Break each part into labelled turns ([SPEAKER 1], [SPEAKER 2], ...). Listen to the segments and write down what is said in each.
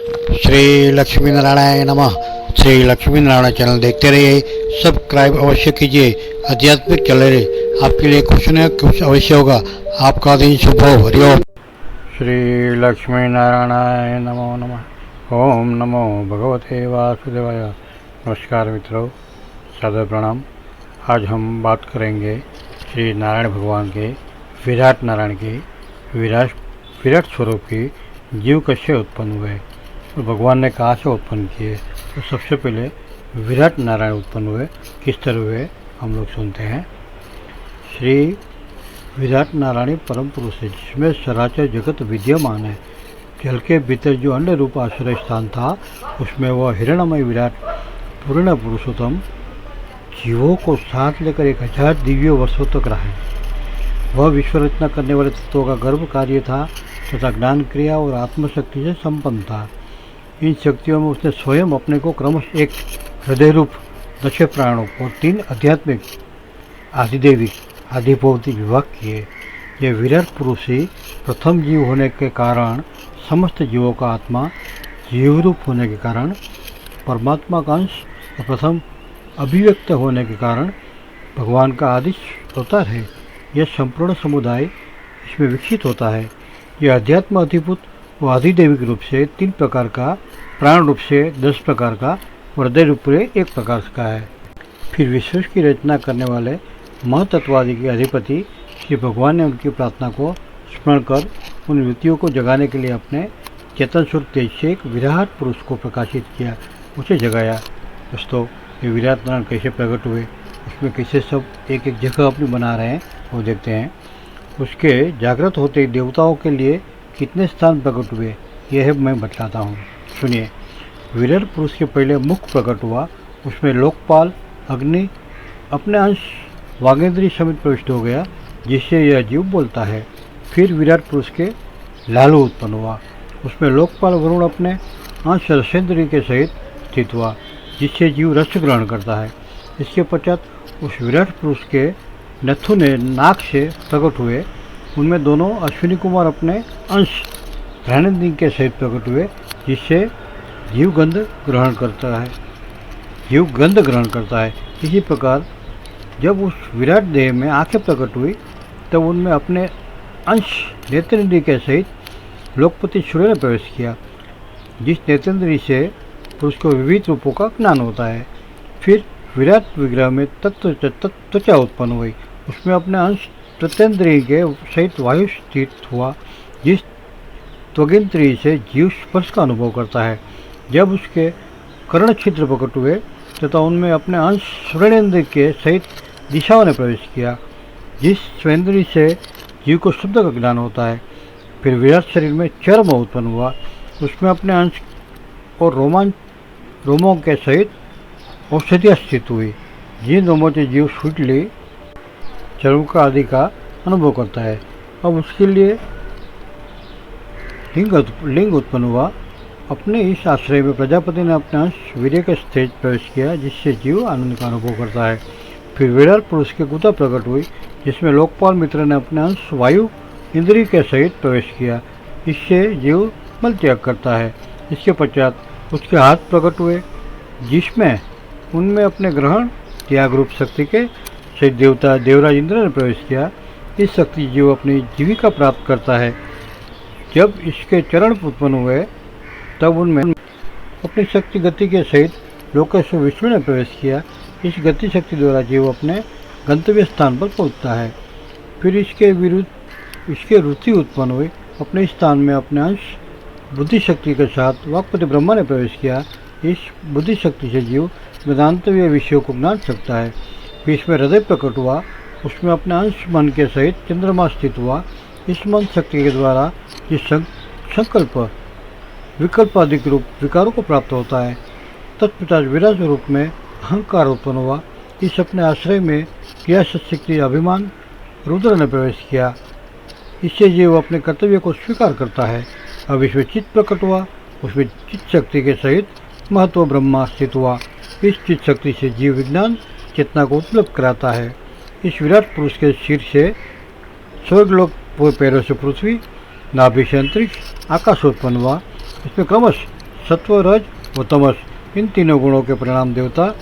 [SPEAKER 1] श्री लक्ष्मी नारायण नमः। श्री लक्ष्मी नारायण चैनल देखते रहिए, सब्सक्राइब अवश्य कीजिए। आध्यात्मिक चल रहे आपके लिए कुछ न कुछ अवश्य होगा। आपका दिन शुभ हो। हरिओम। श्री लक्ष्मी नारायण नमो नमः। ओम नमो भगवते वासुदेवाय। नमस्कार मित्रों, सादर प्रणाम। आज हम बात करेंगे श्री नारायण भगवान के, विराट नारायण के, विराट स्वरूप की जीव कैसे उत्पन्न हुए, तो भगवान ने कहाँ से उत्पन्न किए। तो सबसे पहले विराट नारायण उत्पन्न हुए, किस तरह हुए हम लोग सुनते हैं। श्री विराट नारायण परम पुरुष है, जिसमें सराचर जगत विद्यमान है। जल के भीतर जो अन्य रूप आश्रय स्थान था, उसमें वह हिरणमय विराट पूर्ण पुरुषोत्तम जीवों को साथ लेकर 1000 दिव्य वर्षों तक रहे। वह विश्व रचना करने वाले तत्वों का गर्भ कार्य था तथा ज्ञान क्रिया और आत्मशक्ति से संपन्न था। इन शक्तियों में उसने स्वयं अपने को क्रमशः एक हृदय रूप, दक्ष प्राणों और 3 आध्यात्मिक, आदिदेविक, आदिभौतिक विभाग किए। यह विराट पुरुष ही प्रथम जीव होने के कारण समस्त जीवों का आत्मा, जीव रूप होने के कारण परमात्मा का अंश और प्रथम अभिव्यक्त होने के कारण भगवान का आदि अवतार है। यह संपूर्ण समुदाय इसमें विकसित होता है। यह अध्यात्म अधिभूत व आदिदेविक रूप से 3 प्रकार का, प्राण रूप से 10 प्रकार का, हृदय रूप से 1 प्रकार का है। फिर विश्व की रचना करने वाले महतत्वादि के अधिपति श्री भगवान ने उनकी प्रार्थना को स्मरण कर उन वृत्तियों को जगाने के लिए अपने चेतन स्वरूप तेज से एक विराट पुरुष को प्रकाशित किया, उसे जगाया। दोस्तों, ये विराट नारायण कैसे प्रकट हुए, उसमें कैसे सब एक एक जगह अपनी बना रहे हैं, वो देखते हैं। उसके जागृत होते देवताओं के लिए कितने स्थान प्रकट हुए, यह मैं बतलाता हूँ, सुनिए। विराट पुरुष के पहले मुख प्रकट हुआ, उसमें लोकपाल अग्नि अपने अंश वागेंद्री समेत प्रविष्ट हो गया, जिससे यह जीव बोलता है। फिर विराट पुरुष के लालू उत्पन्न हुआ, उसमें लोकपाल वरुण अपने अंश रसेंद्री के सहित स्थित हुआ, जिससे जीव रस ग्रहण करता है। इसके पश्चात उस विराट पुरुष के नथु ने नाक से प्रकट हुए, उनमें दोनों अश्विनी कुमार अपने अंश ध्यानंदी के सहित प्रकट हुए, जिससे जीव गंध ग्रहण करता है। इसी प्रकार जब उस विराट देह में आंखें प्रकट हुई, तब उनमें अपने अंश नेत्रेंद्री के सहित लोकपति सूर्य ने प्रवेश किया, जिस नेत्रेंद्री से पुरुष को विविध रूपों का ज्ञान होता है। फिर विराट विग्रह में त्वचा उत्पन्न हुई, उसमें अपने अंश त्वचेंद्रिय के सहित वायु स्थित हुआ, जिस त्वगिंद्रिय से जीव स्पर्श का अनुभव करता है। जब उसके कर्ण छिद्र प्रकट हुए तथा उनमें अपने अंश श्रवणेन्द्रिय के सहित दिशाओं ने प्रवेश किया, जिस स्वेंद्रिय से जीव को शब्द का ज्ञान होता है। फिर विराट शरीर में चर्म उत्पन्न हुआ, उसमें अपने अंश और रोमों के सहित औषधियाँ स्थित हुई, जिन रोमों से जीव स्वीटली चर्म का आदि का अनुभव करता है। अब उसके लिए लिंग उत्पन्न हुआ। अपने इस आश्रय में प्रजापति ने अपने अंश वीर्य के स्टेज प्रवेश किया, जिससे जीव आनंद का अनुभव करता है। फिर विराट पुरुष की गुदा प्रकट हुई, जिसमें लोकपाल मित्र ने अपने अंश वायु इंद्रिय के सहित प्रवेश किया, इससे जीव मल त्याग करता है। इसके पश्चात उसके हाथ प्रकट हुए, जिसमें उनमें अपने ग्रहण त्याग रूप शक्ति के सहित देवता देवराज इंद्र ने प्रवेश किया। इस शक्ति जीव अपनी जीविका प्राप्त करता है। जब इसके चरण उत्पन्न हुए, तब उनमें अपनी शक्ति गति के सहित लोकेश्वर विष्णु ने प्रवेश किया। इस गति शक्ति द्वारा जीव अपने गंतव्य स्थान पर पहुंचता है। फिर इसके विरुद्ध इसके रुचि उत्पन्न हुई, अपने स्थान में अपने अंश बुद्धि शक्ति के साथ वाक्पति ब्रह्मा ने प्रवेश किया। इस बुद्धि शक्ति से जीव वेदांतवीय विषयों को जान सकता है। फिर इसमें हृदय प्रकट हुआ, उसमें अपने अंश मन के सहित चंद्रमा स्थित हुआ। इस मन शक्ति के द्वारा जिस संकल्प विकल्प आदि रूप विकारों को प्राप्त होता है। तत्पश्चात विराट रूप में अहंकार उत्पन्न हुआ। इस अपने आश्रय में क्रिया शक्ति अभिमान रुद्र ने प्रवेश किया, इससे जीव अपने कर्तव्य को स्वीकार करता है। अब इसमें चित्त प्रकट हुआ, उसमें चित्त शक्ति के सहित महत्व ब्रह्मा स्थित हुआ। इस चित्त शक्ति से जीव विज्ञान चेतना को उपलब्ध कराता है। इस विराट पुरुष के सिर से स्वर्गलोक, पैरों से पृथ्वी, नाभि से अंतरिक्ष, आकाश उत्पन्न हुआ। इसमें क्रमश सत्व, रज व तमस, इन तीनों गुणों के परिणाम देवता,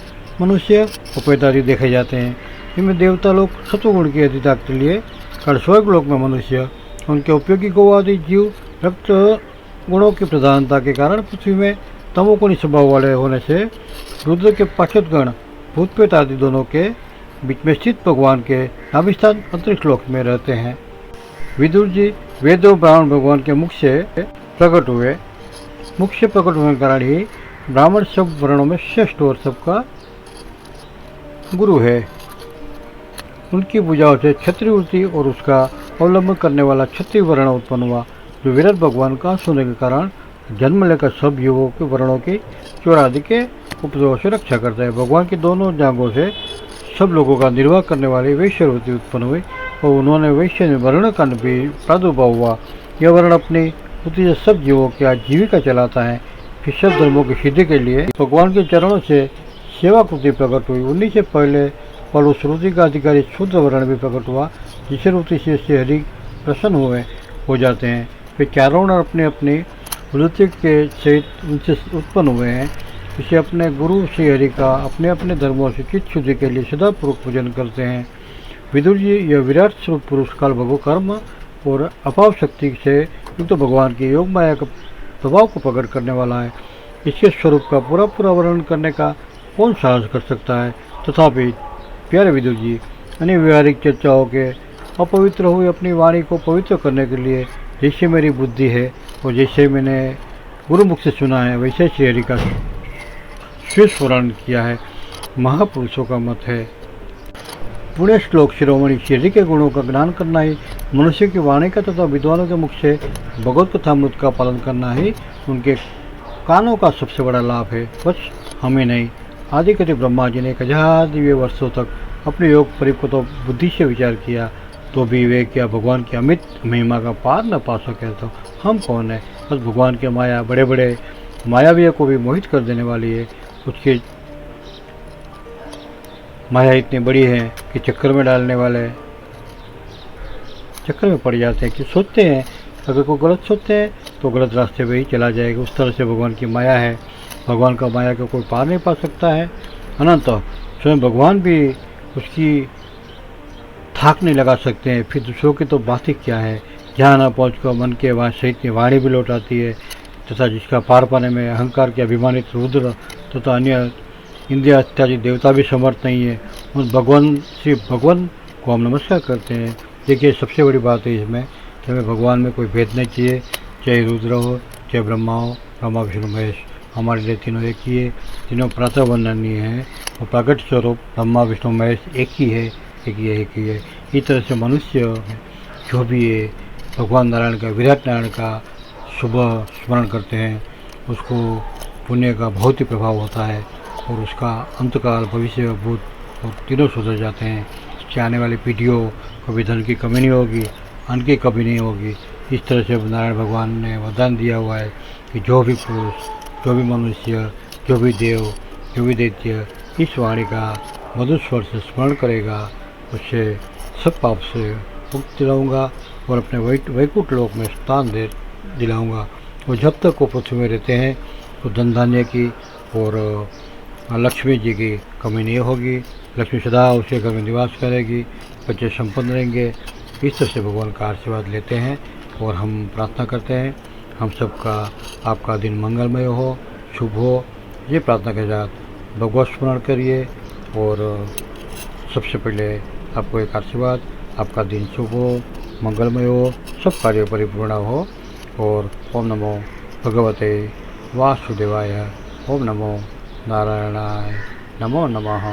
[SPEAKER 1] मनुष्य और प्रेतादि देखे जाते हैं। इनमें देवता लोग सत्वगुण की अधिकता के लिए, और स्वर्ग लोक में मनुष्य, उनके उपयोगी गौ आदि जीव रक्त गुणों की प्रधानता के कारण पृथ्वी में तमोगुणी स्वभाव वाले होने से रुद्र के पार्षद गण भूत प्रेत आदि दोनों के बीच में स्थित भगवान के नाभिस्थान अंतरिक्ष लोक में रहते हैं। विदुर जी वेद और ब्राह्मण भगवान के मुख से प्रकट हुए। मुख से प्रकट होने के कारण ही ब्राह्मण सब वर्णों में श्रेष्ठ और सबका गुरु है। उनकी भुजाओं से क्षत्रिय वृत्ति और उसका अवलंबन करने वाला क्षत्रिय वर्ण उत्पन्न हुआ, जो विराट भगवान का होने के कारण जन्म लेकर सब युगों के वर्णों की चोर आदि के उपद्रव से रक्षा करता है। भगवान की दोनों जांघों से सब लोगों का निर्वाह करने वाली वैश्य वृत्ति उत्पन्न हुई और उन्होंने वैश्य वर्ण का भी प्रादुर्भाव हुआ। यह वर्ण अपनी वृत्ति से सब जीवों की आजीविका चलाता है। फिर सब धर्मों की सिद्धि के लिए भगवान के चरणों से सेवा कृति प्रकट हुई। उन्हीं से पहले और उस वृत्ति का अधिकारी शूद्र वर्ण भी प्रकट हुआ, जिसे वृत्ति से हरि प्रसन्न हो जाते हैं। फिर चारों वर्ण अपने अपने वृत्ति के सहित उनसे उत्पन्न हुए हैं। इसे अपने गुरु श्री हरि का अपने अपने धर्मों से चित्त शुद्धि के लिए सदापूर्वक पूजन करते हैं। विदुर जी यह विराट स्वरूप पुरुष काल भगव कर्म और अपाव शक्ति से युक्त भगवान की योग माया का प्रभाव को प्रकट करने वाला है। इसके स्वरूप का पूरा वर्णन करने का कौन साहस कर सकता है। तथापि प्यारे विदुर जी, अन्य व्यवहारिक चर्चाओं के अपवित्र हुई अपनी वाणी को पवित्र करने के लिए जैसे मेरी बुद्धि है और जैसे मैंने गुरुमुख से सुना है, वैसे श्री हरि का श्रेष्ठ वर्णन किया है। महापुरुषों का मत है। पुण्य श्लोक शिरोमणि श्री हरि के गुणों का ज्ञान करना ही मनुष्य की वाणी का तथा विद्वानों के मुख से भगवत कथामृत का पालन करना ही उनके कानों का सबसे बड़ा लाभ है। बस हमें नहीं, आदिकवि ब्रह्मा जी ने 1000 दिव्य वर्षों तक अपने योग परिपक्व तो बुद्धि से विचार किया, तो भी वे क्या भगवान की अमित महिमा का पार न पा सके। तो हम कौन है। बस भगवान की माया बड़े बड़े मायावियों को भी मोहित कर देने वाली है। उसकी माया इतनी बड़ी है कि चक्कर में डालने वाले चक्कर में पड़ जाते हैं कि सोचते हैं अगर कोई गलत सोचते हैं तो गलत रास्ते पे ही चला जाएगा। उस तरह से भगवान की माया है। भगवान का माया को कोई पार नहीं पा सकता है। अनंत स्वयं भगवान भी उसकी थाक नहीं लगा सकते हैं, फिर दूसरों की तो बात ही क्या है। जहाँ न पहुँच कर मन के वहाँ सहित वाणी भी लौट आती है तथा जिसका पार पाने में अहंकार के अभिमानित रुद्र तथा अन्य इंद्रिया इत्यादि देवता भी समर्थ नहीं है। उस भगवान को हम नमस्कार करते हैं। देखिए सबसे बड़ी बात है इसमें कि हमें भगवान में कोई भेद नहीं चाहिए, चाहे रुद्र हो चाहे ब्रह्मा हो, ब्रह्मा विष्णु महेश हमारे लिए तीनों एक ही है, तीनों प्रातः वंदनीय हैं और प्रकट स्वरूप ब्रह्मा विष्णु महेश एक ही है, एक ही है। इस तरह से मनुष्य जो भी है भगवान नारायण का, विराट नारायण का सुबह स्मरण करते हैं, उसको पुण्य का बहुत ही प्रभाव होता है और उसका अंतकाल भविष्य भूत और तीनों सुधर जाते हैं। इससे आने वाली पीढ़ियों को भी धन की कमी नहीं होगी, अन्न की कमी नहीं होगी। इस तरह से नारायण भगवान ने वरदान दिया हुआ है कि जो भी पुरुष, जो भी मनुष्य, जो भी देव, जो भी दैत्य इस वाणी का मधुर स्वर से स्मरण करेगा, उससे सब पाप से मुक्त दिलाऊंगा और अपने वैकुंठ लोक में स्थान दिलाऊंगा। और जब तक वो पृथ्वी में रहते हैं तो धन धान्य की और लक्ष्मी जी की कमी नहीं होगी। लक्ष्मी सदा उसके घर में निवास करेगी, बच्चे संपन्न रहेंगे। इस तरह से भगवान का आशीर्वाद लेते हैं और हम प्रार्थना करते हैं हम सबका आपका दिन मंगलमय हो, शुभ हो। ये प्रार्थना के साथ भगवत स्मरण करिए और सबसे पहले आपको एक आशीर्वाद, आपका दिन शुभ हो, मंगलमय हो, सब कार्य परिपूर्ण हो। और ओम नमो भगवते वासुदेवाय, ओम नमो नारायणाय, नमो नमः।